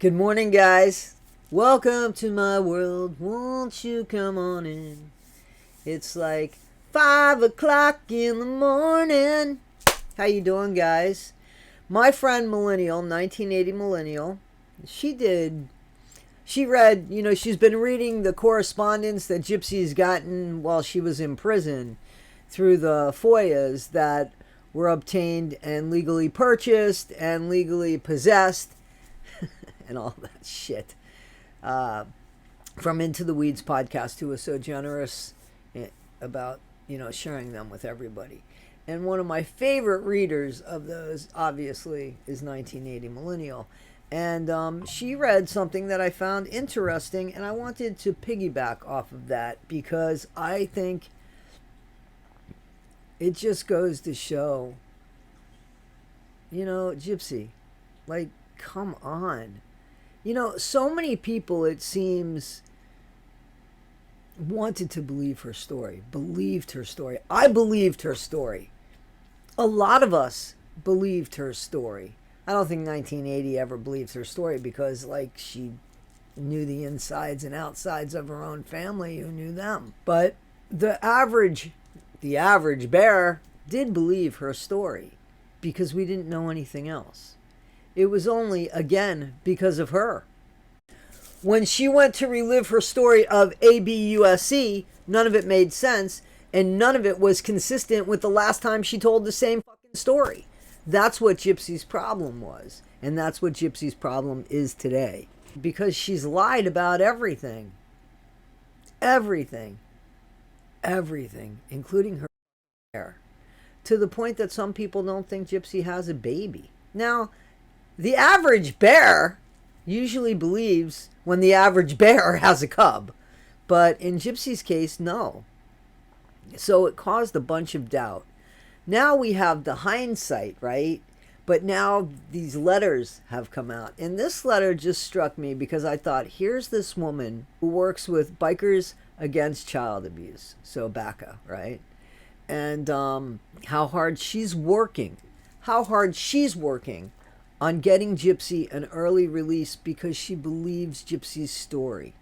Good morning, guys. Welcome to my world. Won't you come on in? It's like 5 o'clock in the morning. How you doing, guys? My friend Millenial, 1980 Millennial, she read, she's been reading the correspondence that Gypsy's gotten while she was in prison through the FOIAs that were obtained and legally purchased and legally possessed and all that shit. From Into the Weeds podcast, who was so generous about, sharing them with everybody. And one of my favorite readers of those, obviously, is 1980 Millennial. And she read something that I found interesting, and I wanted to piggyback off of that because I think it just goes to show, Gypsy, like, come on. So many people, it seems, wanted to believe her story, believed her story. I believed her story. A lot of us believed her story. I don't think 1980 ever believed her story because, she knew the insides and outsides of her own family, who knew them. But the average bear did believe her story because we didn't know anything else. It was only, again, because of her. When she went to relive her story of ABUSC, none of it made sense, and none of it was consistent with the last time she told the same fucking story. That's what Gypsy's problem was, and that's what Gypsy's problem is today. Because she's lied about everything. Everything. Everything, including her hair. To the point that some people don't think Gypsy has a baby. Now, the average bear usually believes when the average bear has a cub. But in Gypsy's case, no. So it caused a bunch of doubt. Now we have the hindsight, right? But now these letters have come out. And this letter just struck me because I thought, here's this woman who works with Bikers Against Child Abuse. So BACA, right? And how hard she's working. How hard she's working on getting Gypsy an early release because she believes Gypsy's story.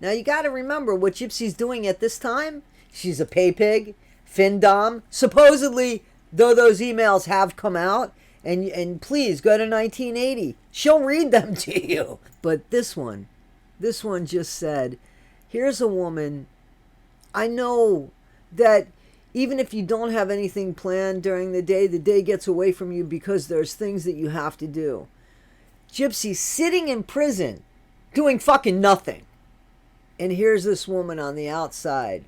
Now you got to remember what Gypsy's doing at this time. She's a pay pig, FinDom. Supposedly, though those emails have come out, and please go to 1980. She'll read them to you. But this one just said, here's a woman. I know that even if you don't have anything planned during the day gets away from you because there's things that you have to do. Gypsy's sitting in prison doing fucking nothing. And here's this woman on the outside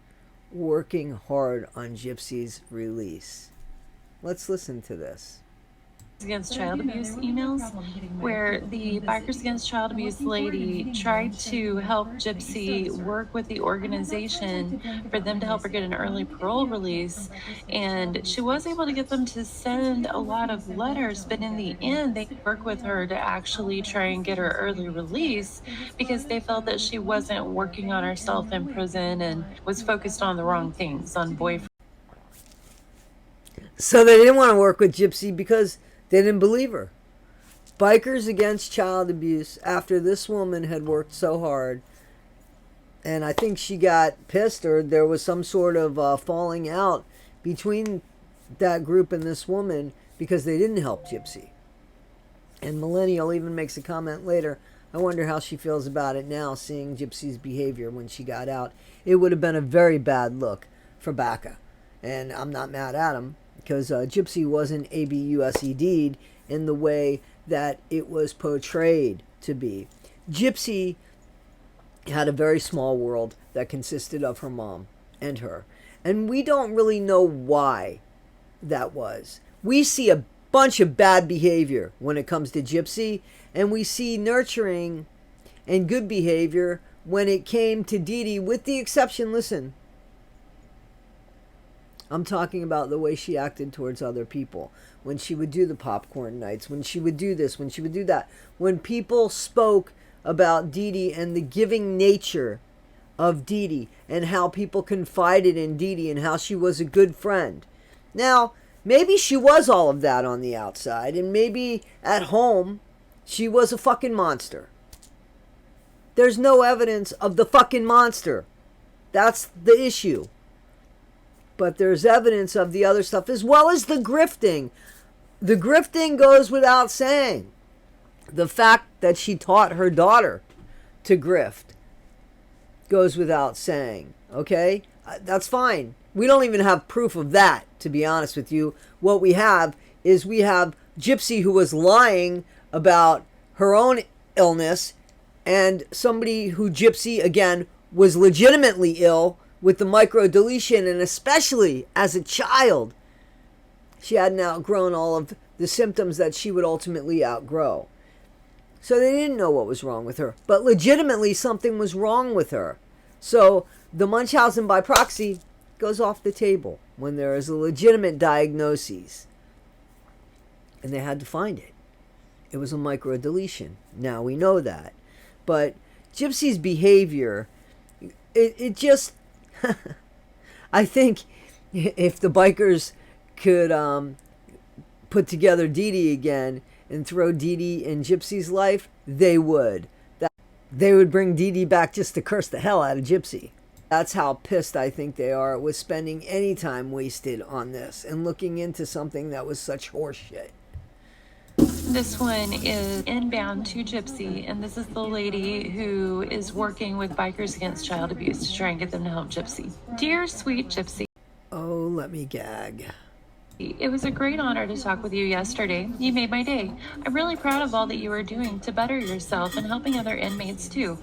working hard on Gypsy's release. Let's listen to this. Against child abuse emails where the Bikers Against Child Abuse lady tried to help Gypsy work with the organization for them to help her get an early parole release, and she was able to get them to send a lot of letters, but in the end they could work with her to actually try and get her early release because they felt that she wasn't working on herself in prison and was focused on the wrong things, on boyfriend. So they didn't want to work with Gypsy because they didn't believe her. Bikers Against Child Abuse, after this woman had worked so hard, and I think she got pissed or there was some sort of falling out between that group and this woman because they didn't help Gypsy. And Millennial even makes a comment later, I wonder how she feels about it now, seeing Gypsy's behavior when she got out. It would have been a very bad look for BACA. And I'm not mad at him, because Gypsy wasn't ABUSED'd in the way that it was portrayed to be. Gypsy had a very small world that consisted of her mom and her. And we don't really know why that was. We see a bunch of bad behavior when it comes to Gypsy, and we see nurturing and good behavior when it came to Dee Dee, with the exception, listen, I'm talking about the way she acted towards other people. When she would do the popcorn nights, when she would do this, when she would do that. When people spoke about Dee Dee and the giving nature of Dee Dee and how people confided in Dee Dee and how she was a good friend. Now, maybe she was all of that on the outside, and maybe at home She was a fucking monster. There's no evidence of the fucking monster. That's the issue. But there's evidence of the other stuff as well as the grifting. The grifting goes without saying. The fact that she taught her daughter to grift goes without saying. Okay? That's fine. We don't even have proof of that, to be honest with you. What we have is we have Gypsy who was lying about her own illness, and somebody who Gypsy, again, was legitimately ill with the microdeletion, and especially as a child, she hadn't outgrown all of the symptoms that she would ultimately outgrow. So they didn't know what was wrong with her, but legitimately something was wrong with her. So the Munchausen by proxy goes off the table when there is a legitimate diagnosis. And they had to find it. It was a microdeletion. Now we know that. But Gypsy's behavior, it just, I think if the bikers could put together Dee Dee again and throw Dee Dee in Gypsy's life, they would. They would bring Dee Dee back just to curse the hell out of Gypsy. That's how pissed I think they are with spending any time wasted on this and looking into something that was such horseshit. This one is inbound to Gypsy, and this is the lady who is working with Bikers Against Child Abuse to try and get them to help Gypsy. Dear sweet Gypsy. Oh, let me gag. It was a great honor to talk with you yesterday. You made my day. I'm really proud of all that you are doing to better yourself and helping other inmates too.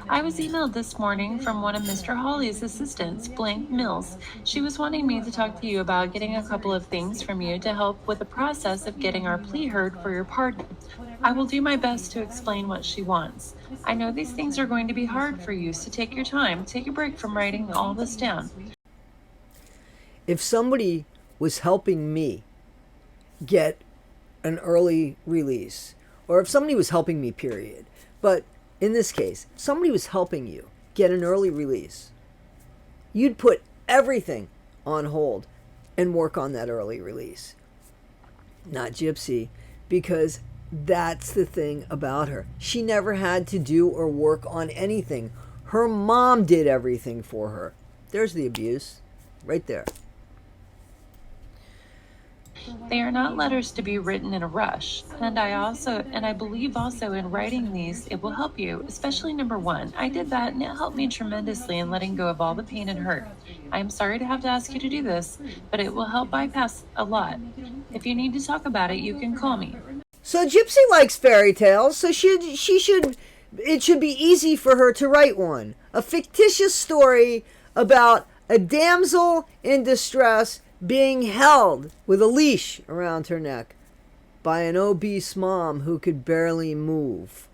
I was emailed this morning from one of Mr. Hawley's assistants, Blank Mills. She was wanting me to talk to you about getting a couple of things from you to help with the process of getting our plea heard for your pardon. I will do my best to explain what she wants. I know these things are going to be hard for you, so take your time. Take a break from writing all this down. If somebody was helping me get an early release, or if somebody was helping me, period, but in this case, somebody was helping you get an early release, you'd put everything on hold and work on that early release. Not Gypsy, because that's the thing about her. She never had to do or work on anything. Her mom did everything for her. There's the abuse right there. They are not letters to be written in a rush. And I believe also in writing these, it will help you, especially number 1. I did that and it helped me tremendously in letting go of all the pain and hurt. I am sorry to have to ask you to do this, but it will help bypass a lot. If you need to talk about it, you can call me. So Gypsy likes fairy tales, so it should be easy for her to write one. A fictitious story about a damsel in distress being held with a leash around her neck by an obese mom who could barely move.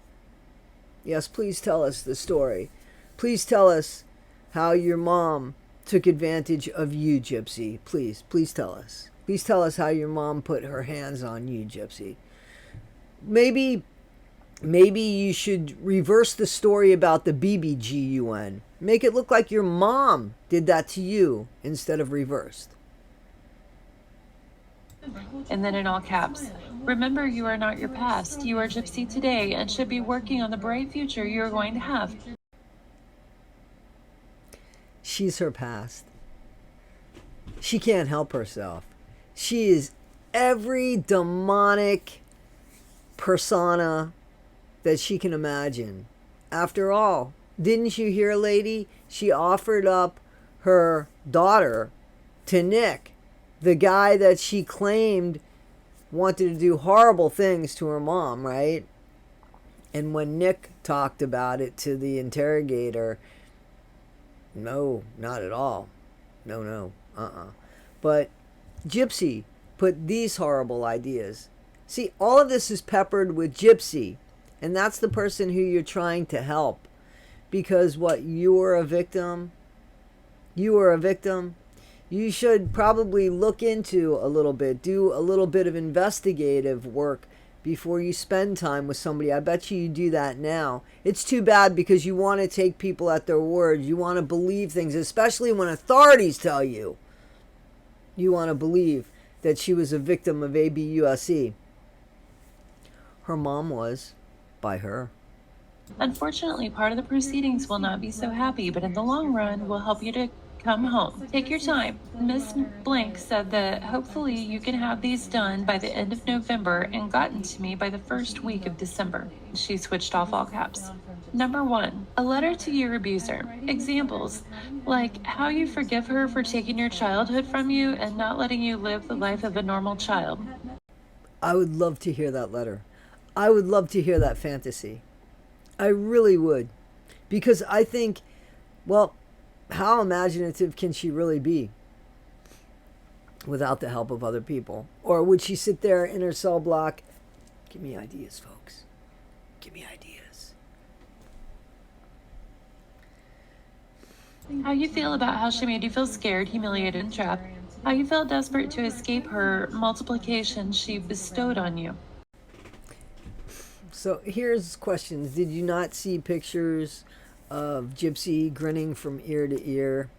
Yes, please tell us the story. Please tell us how your mom took advantage of you, Gypsy. Please tell us. Please tell us how your mom put her hands on you, Gypsy. Maybe you should reverse the story about the BBGUN. Make it look like your mom did that to you instead of reversed. And then in all caps, remember, you are not your past. You are Gypsy today and should be working on the bright future you are going to have. She's her past. She can't help herself. She is every demonic persona that she can imagine. After all, didn't you hear, lady? She offered up her daughter to Nick, the guy that she claimed wanted to do horrible things to her mom, right? And when Nick talked about it to the interrogator, no, not at all. No, But Gypsy put these horrible ideas. See, all of this is peppered with Gypsy, and that's the person who you're trying to help. Because what, you were a victim? You should probably look into a little bit, do a little bit of investigative work before you spend time with somebody. I bet you do that now. It's too bad because you want to take people at their word. You want to believe things, especially when authorities tell you. You want to believe that she was a victim of ABUSE. Her mom was, by her. Unfortunately, part of the proceedings will not be so happy, but in the long run will help you to come home. Take your time. Miss Blank said that hopefully you can have these done by the end of November and gotten to me by the first week of December. She switched off all caps. Number 1, a letter to your abuser. Examples, like how you forgive her for taking your childhood from you and not letting you live the life of a normal child. I would love to hear that letter. I would love to hear that fantasy. I really would. Because I think, well, how imaginative can she really be without the help of other people? Or would she sit there in her cell block? Give me ideas, folks. Give me ideas. How you feel about how she made you feel scared, humiliated, and trapped. How you felt desperate to escape her multiplication she bestowed on you. So here's questions. Did you not see pictures of Gypsy grinning from ear to ear,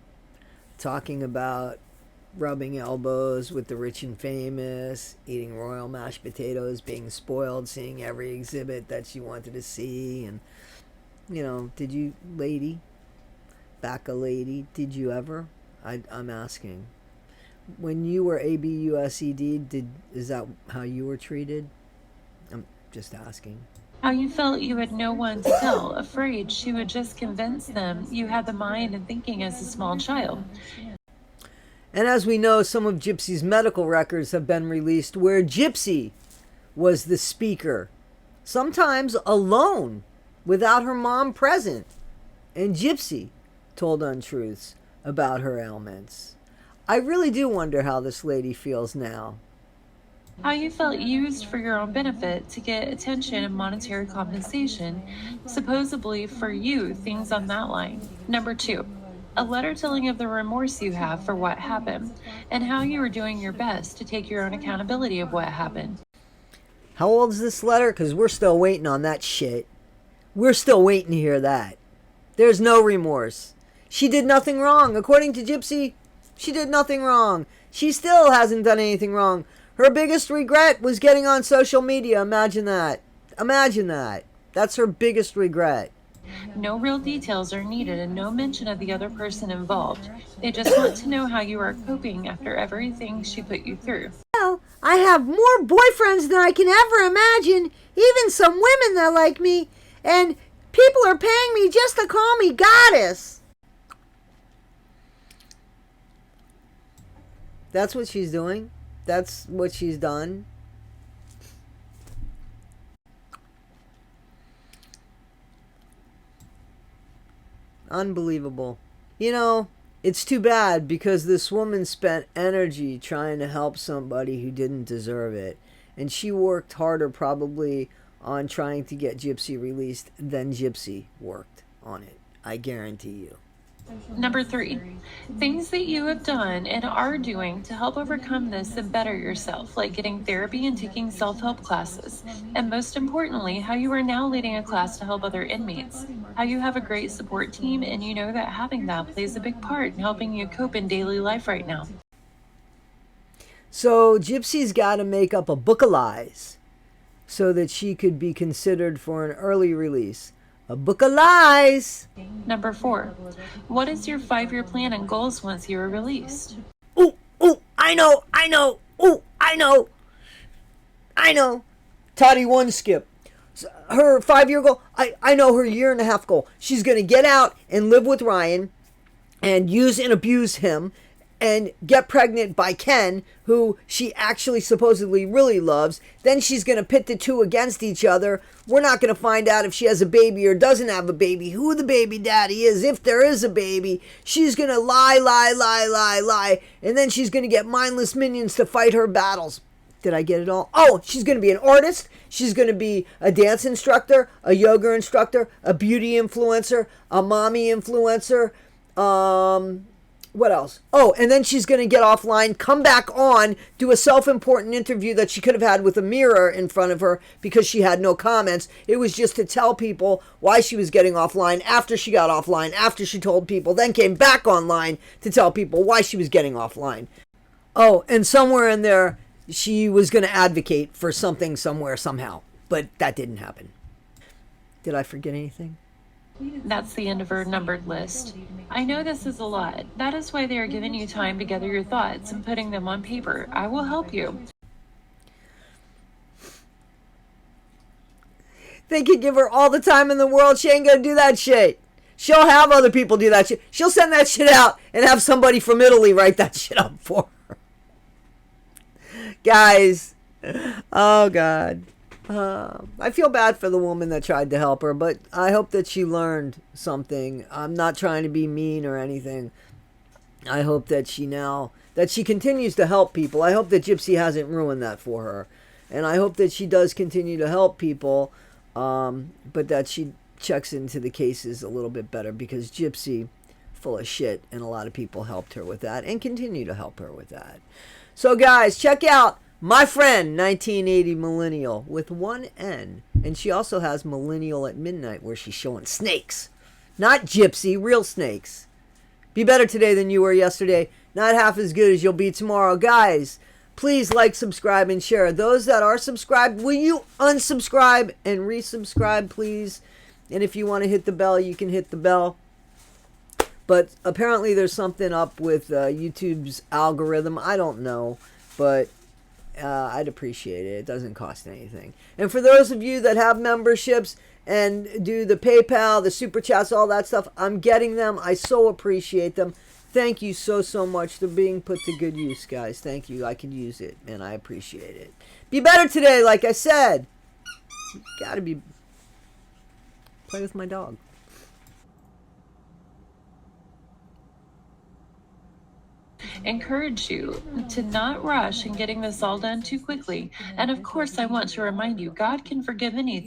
talking about rubbing elbows with the rich and famous, eating royal mashed potatoes, being spoiled, seeing every exhibit that she wanted to see? And, you know, did you, lady, back a lady, did you ever? I'm asking. When you were ABUSED, is that how you were treated? I'm just asking. How you felt you had no one to tell, afraid she would just convince them you had the mind and thinking as a small child. And as we know, some of Gypsy's medical records have been released where Gypsy was the speaker, sometimes alone, without her mom present. And Gypsy told untruths about her ailments. I really do wonder how this lady feels now. How you felt used for your own benefit to get attention and monetary compensation, supposedly for you, things on that line. Number 2, a letter telling of the remorse you have for what happened and how you were doing your best to take your own accountability of what happened. How old is this letter? Because we're still waiting on that shit. We're still waiting to hear that. There's no remorse. She did nothing wrong. According to Gypsy, she did nothing wrong. She still hasn't done anything wrong. Her biggest regret was getting on social media. Imagine that. Imagine that. That's her biggest regret. No real details are needed and no mention of the other person involved. They just want to know how you are coping after everything she put you through. Well, I have more boyfriends than I can ever imagine. Even some women that like me. And people are paying me just to call me goddess. That's what she's doing. That's what she's done. Unbelievable. You know, it's too bad because this woman spent energy trying to help somebody who didn't deserve it. And she worked harder probably on trying to get Gypsy released than Gypsy worked on it. I guarantee you. Number 3, things that you have done and are doing to help overcome this and better yourself, like getting therapy and taking self-help classes. And most importantly, how you are now leading a class to help other inmates. How you have a great support team and you know that having that plays a big part in helping you cope in daily life right now. So Gypsy's got to make up a book of lies so that she could be considered for an early release. A book of lies. Number 4, what is your 5-year plan and goals once you are released? Ooh, I know. Ooh, I know. Toddy one skip. Her 5-year goal, I know her 1.5-year goal. She's going to get out and live with Ryan and use and abuse him and get pregnant by Ken, who she actually supposedly really loves. Then she's going to pit the two against each other. We're not going to find out if she has a baby or doesn't have a baby, who the baby daddy is, if there is a baby. She's going to lie. And then she's going to get mindless minions to fight her battles. Did I get it all? Oh, she's going to be an artist. She's going to be a dance instructor, a yoga instructor, a beauty influencer, a mommy influencer, what else? Oh, and then she's going to get offline, come back on, do a self-important interview that she could have had with a mirror in front of her because she had no comments. It was just to tell people why she was getting offline after she got offline, after she told people, then came back online to tell people why she was getting offline. Oh, and somewhere in there, she was going to advocate for something somewhere, somehow. But that didn't happen. Did I forget anything? That's the end of her numbered list. I know this is a lot. That is why they are giving you time to gather your thoughts and putting them on paper. I will help you. They could give her all the time in the world. She ain't going to do that shit. She'll have other people do that shit. She'll send that shit out and have somebody from Italy write that shit up for her. Guys. Oh, God. I feel bad for the woman that tried to help her, but I hope that she learned something. I'm not trying to be mean or anything. I hope that she continues to help people. I hope that Gypsy hasn't ruined that for her. And I hope that she does continue to help people, but that she checks into the cases a little bit better, because Gypsy, full of shit, and a lot of people helped her with that and continue to help her with that. So guys, check out my friend 1980 Millennial with one N. And she also has Millennial at Midnight, where she's showing snakes. Not Gypsy, real snakes. Be better today than you were yesterday. Not half as good as you'll be tomorrow. Guys, please like, subscribe, and share. Those that are subscribed, will you unsubscribe and resubscribe, please? And if you want to hit the bell, you can hit the bell. But apparently there's something up with YouTube's algorithm. I don't know, but I'd appreciate it. It doesn't cost anything. And for those of you that have memberships and do the PayPal, the Super Chats, all that stuff, I'm getting them. I so appreciate them. Thank you so much. They're being put to good use, guys. Thank you. I can use it, and I appreciate it. Be better today, like I said. You gotta be... Play with my dog. Encourage you to not rush in getting this all done too quickly. And of course, I want to remind you, God can forgive anything.